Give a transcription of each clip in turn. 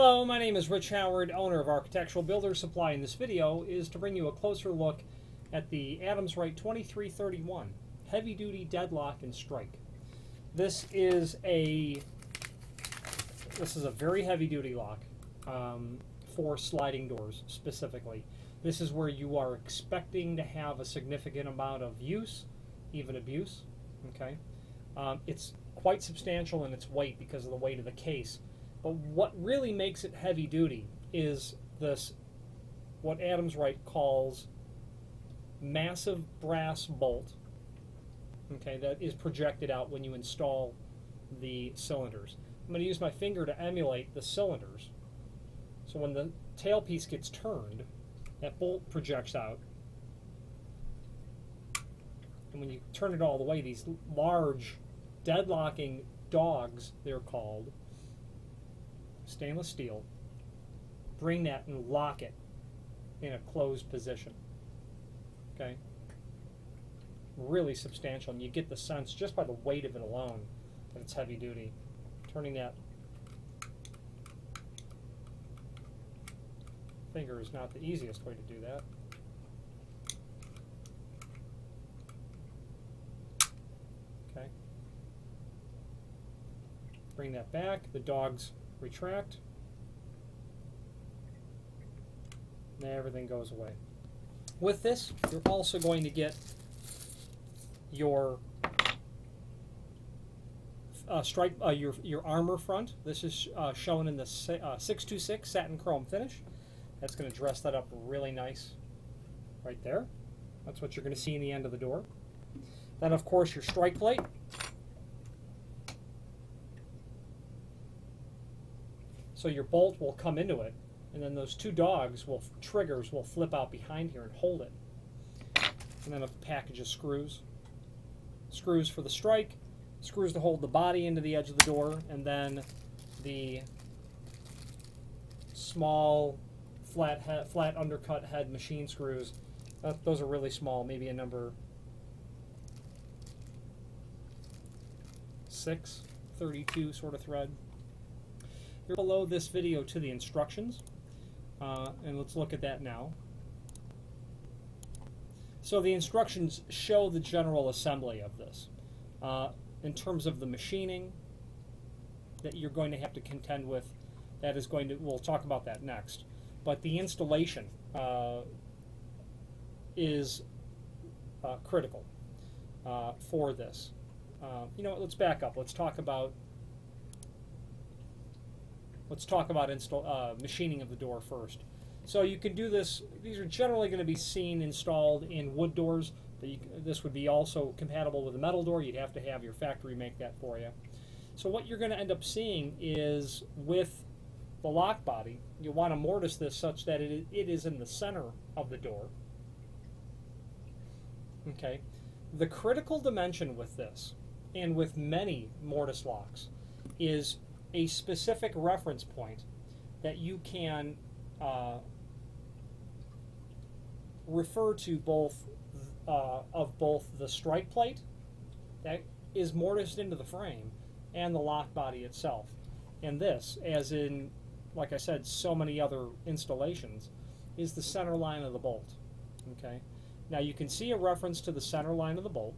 Hello, my name is Rich Howard, owner of Architectural Builders Supply. In this video is to bring you a closer look at the Adams Rite 2331 Heavy Duty Deadlock and Strike. This is a very heavy duty lock for sliding doors specifically. This is where you are expecting to have a significant amount of use, even abuse. Okay, it's quite substantial in its weight because of the weight of the case. But what really makes it heavy duty is this, what Adams Rite calls massive brass bolt, okay, that is projected out when you install the cylinders. I'm going to use my finger to emulate the cylinders. So when the tailpiece gets turned, that bolt projects out. And when you turn it all the way, these large deadlocking dogs, they're called, stainless steel, bring that and lock it in a closed position. Okay? Really substantial, and you get the sense just by the weight of it alone that it's heavy duty. Turning that finger is not the easiest way to do that. Okay. Bring that back, the dogs retract, and everything goes away. With this, you're also going to get your your armor front. This is shown in the 626 satin chrome finish. That's going to dress that up really nice right there. That's what you're going to see in the end of the door. Then, of course, your strike plate. So your bolt will come into it, and then those two triggers will flip out behind here and hold it. And then a package of screws. Screws for the strike, screws to hold the body into the edge of the door, and then the small flat undercut head machine screws. Those are really small, maybe a number 6, 32 sort of thread. Below this video to the instructions, and let's look at that now. So the instructions show the general assembly of this. In terms of the machining that you're going to have to contend with, that is going to, we'll talk about that next. But the installation is critical for this. You know what, let's back up. Let's talk about machining of the door first. So you can do this. These are generally going to be seen installed in wood doors, but this would be also compatible with a metal door. You'd have to have your factory make that for you. So what you're going to end up seeing is, with the lock body, you want to mortise this such that it is in the center of the door. Okay. The critical dimension with this, and with many mortise locks, is a specific reference point that you can refer to both the strike plate that is mortised into the frame and the lock body itself. And this, as in, like I said, so many other installations, is the center line of the bolt. Okay. Now you can see a reference to the center line of the bolt.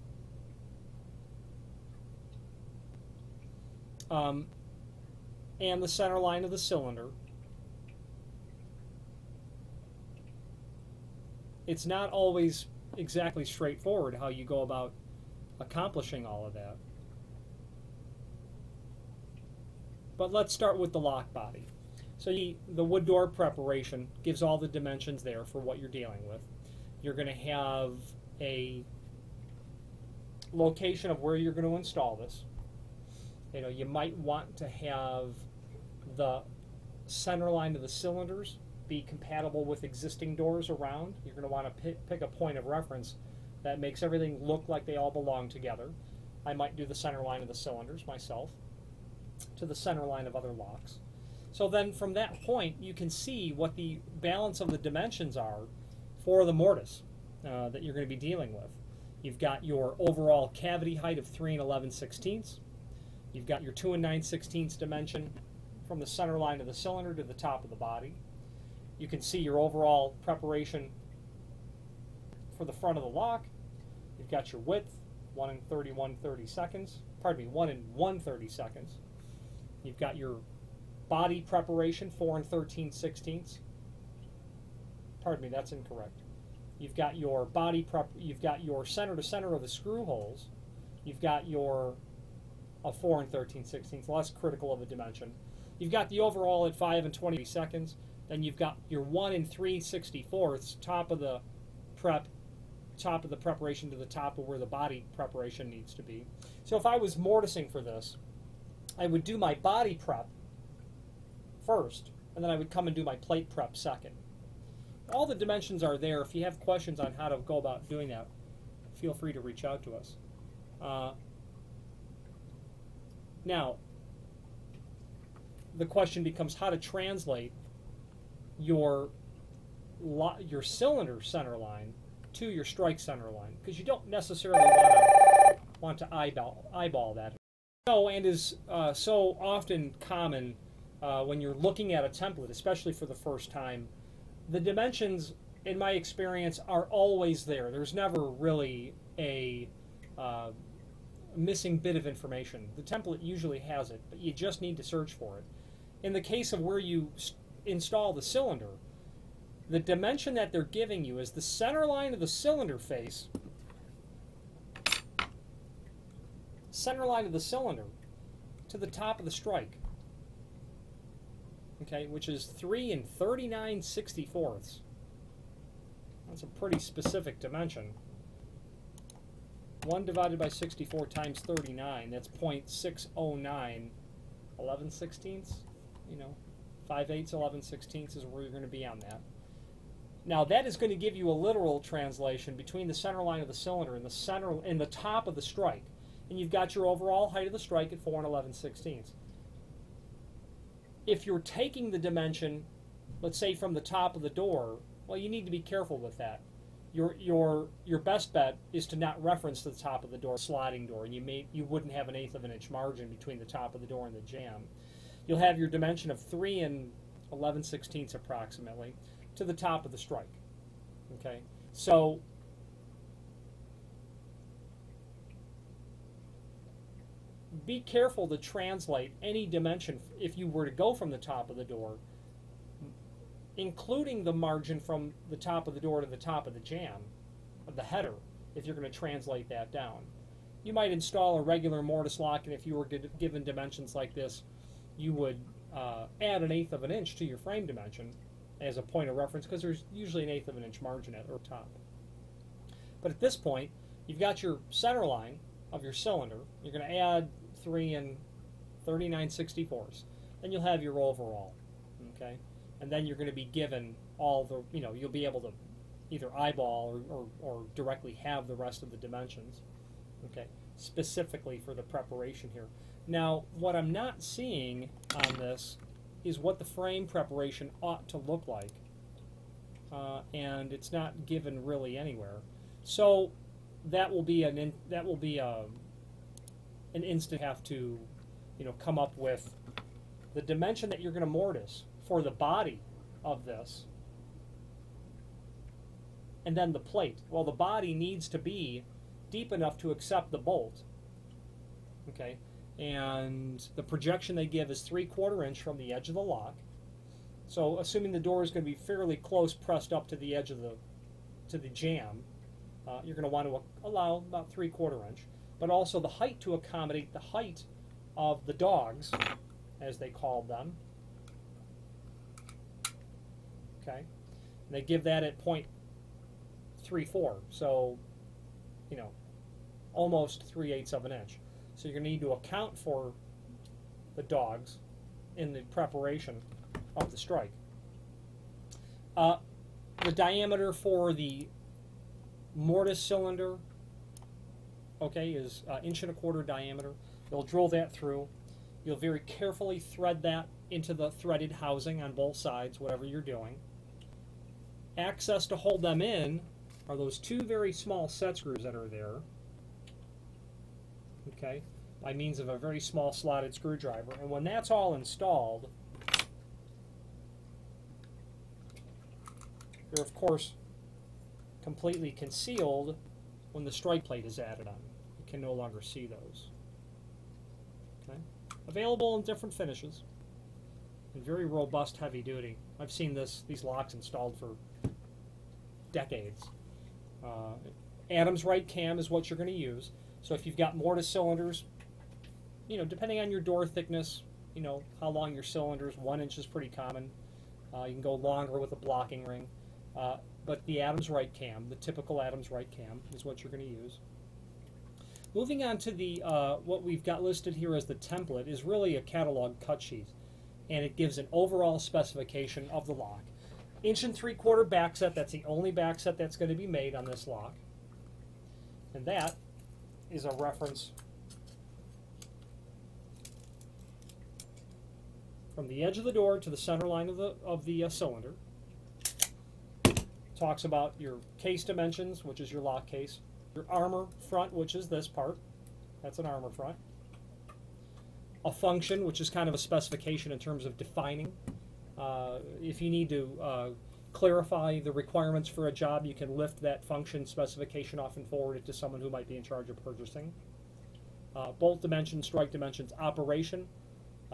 And the center line of the cylinder. It's not always exactly straightforward how you go about accomplishing all of that. But let's start with the lock body. So the wood door preparation gives all the dimensions there for what you're dealing with. You're going to have a location of where you're going to install this. You know, you might want to have the center line of the cylinders be compatible with existing doors around. You're going to want to pick a point of reference that makes everything look like they all belong together. I might do the center line of the cylinders myself to the center line of other locks. So then from that point you can see what the balance of the dimensions are for the mortise that you're going to be dealing with. You've got your overall cavity height of 3 11/16. You've got your 2 9/16 dimension from the center line of the cylinder to the top of the body. You can see your overall preparation for the front of the lock. You've got your width, 1 in 30 seconds. Pardon me, 1 in 1/30 seconds. You've got your body preparation, 4 in 13/16. Pardon me, that's incorrect. You've got your body prep. You've got your center to center of the screw holes. You've got your 4 in 13/16, less critical of a dimension. You've got the overall at 5 in 20 seconds. Then you've got your 1 in 3/64 top of the preparation to the top of where the body preparation needs to be. So if I was mortising for this, I would do my body prep first, and then I would come and do my plate prep second. All the dimensions are there. If you have questions on how to go about doing that, feel free to reach out to us. Now, the question becomes how to translate your cylinder center line to your strike center line, because you don't necessarily want to eyeball that. So, and is so often common when you're looking at a template, especially for the first time, the dimensions, in my experience, are always there. There's never really a missing bit of information. The template usually has it, but you just need to search for it. In the case of where you install the cylinder, the dimension that they're giving you is the center line of the cylinder face, center line of the cylinder to the top of the strike, okay, which is 3 in 39/64. That's a pretty specific dimension. 1 divided by 64 times 39, that's 0.609 11/16. You know, 5/8 11/16 is where you're going to be on that. Now that is going to give you a literal translation between the center line of the cylinder and the top of the strike, and you've got your overall height of the strike at 4 and 11/16. If you're taking the dimension, let's say from the top of the door, well, you need to be careful with that. Your best bet is to not reference the top of the door, sliding door, and you wouldn't have an 1/8 of an inch margin between the top of the door and the jamb. You'll have your dimension of 3 and 11/16 approximately to the top of the strike. Okay, so be careful to translate any dimension if you were to go from the top of the door, including the margin from the top of the door to the top of the jamb, of the header, if you're going to translate that down. You might install a regular mortise lock, and if you were given dimensions like this, you would add an 1/8 of an inch to your frame dimension as a point of reference, because there's usually an 1/8 of an inch margin at the top. But at this point, you've got your center line of your cylinder. You're going to add 3 and 39/64, and you'll have your overall. Okay, and then you're going to be given all the, you'll be able to either eyeball or directly have the rest of the dimensions. Okay, specifically for the preparation here. Now, what I'm not seeing on this is what the frame preparation ought to look like, and it's not given really anywhere. So that will be an instant have to, come up with the dimension that you're going to mortise for the body of this, and then the plate. Well, the body needs to be deep enough to accept the bolt. Okay. And the projection they give is 3/4 inch from the edge of the lock. So assuming the door is going to be fairly close, pressed up to the edge of the jamb, you're going to want to allow about 3/4 inch, but also the height to accommodate the height of the dogs, as they called them. Okay, and they give that at 0.34, so almost 3/8 of an inch. So you're going to need to account for the dogs in the preparation of the strike. The diameter for the mortise cylinder, okay, is 1.25" diameter. You'll drill that through. You'll very carefully thread that into the threaded housing on both sides, whatever you're doing. Access to hold them in are those 2 very small set screws that are there. Okay, by means of a very small slotted screwdriver. And when that's all installed, They're, of course, completely concealed when the strike plate is added on. You can no longer see those. Okay. Available in different finishes and very robust, heavy duty. I've seen these locks installed for decades. Adams Rite cam is what you're going to use. So if you've got mortise cylinders, depending on your door thickness, how long your cylinders, 1 inch is pretty common. You can go longer with a blocking ring. But the Adams Rite cam, the typical Adams Rite cam, is what you're going to use. Moving on to the what we've got listed here as the template is really a catalog cut sheet, and it gives an overall specification of the lock. 1 3/4 back set, that's the only back set that's going to be made on this lock. And that is a reference from the edge of the door to the center line of the cylinder. Talks about your case dimensions, which is your lock case, your armor front, which is this part, that's an armor front, a function, which is kind of a specification in terms of defining. If you need to clarify the requirements for a job, you can lift that function specification off and forward it to someone who might be in charge of purchasing. Bolt dimensions, strike dimensions, operation,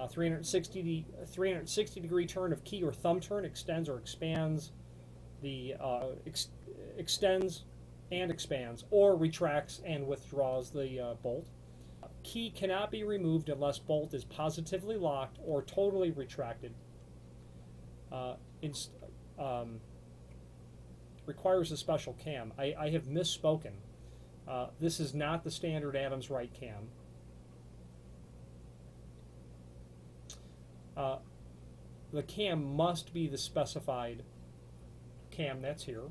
360 degree turn of key or thumb turn, extends or expands the extends and expands or retracts and withdraws the bolt. Key cannot be removed unless bolt is positively locked or totally retracted. Requires a special cam. I have misspoken. This is not the standard Adams Rite cam. The cam must be the specified cam that's here.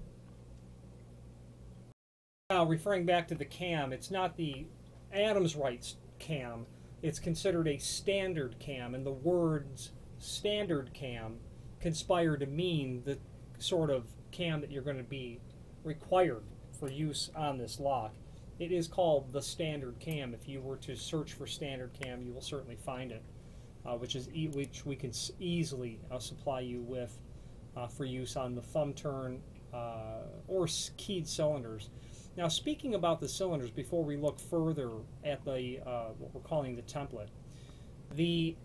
Now, referring back to the cam, it's not the Adams Rite cam. It's considered a standard cam, and the words standard cam conspire to mean the sort of cam that you're going to be required for use on this lock. It is called the standard cam. If you were to search for standard cam, you will certainly find it, which we can easily supply you with for use on the thumb turn or keyed cylinders. Now, speaking about the cylinders, before we look further at the what we're calling the template, the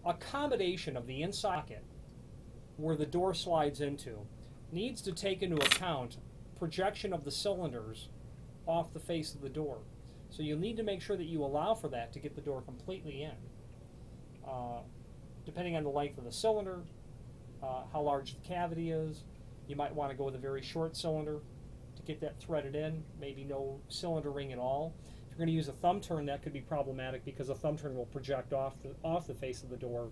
accommodation of the inside socket where the door slides into needs to take into account projection of the cylinders off the face of the door. So you'll need to make sure that you allow for that to get the door completely in. Depending on the length of the cylinder, how large the cavity is, you might want to go with a very short cylinder to get that threaded in, maybe no cylinder ring at all. If you're going to use a thumb turn, that could be problematic because a thumb turn will project off the face of the door,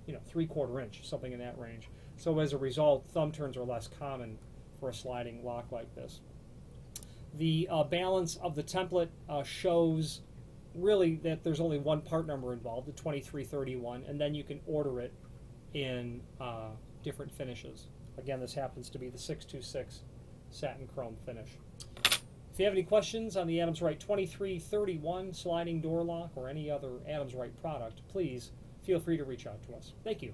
3/4 inch, something in that range. So as a result, thumb turns are less common for a sliding lock like this. The balance of the template shows really that there's only one part number involved, the 2331, and then you can order it in different finishes. Again, this happens to be the 626 satin chrome finish. If you have any questions on the Adams Rite 2331 sliding door lock or any other Adams Rite product, please feel free to reach out to us. Thank you.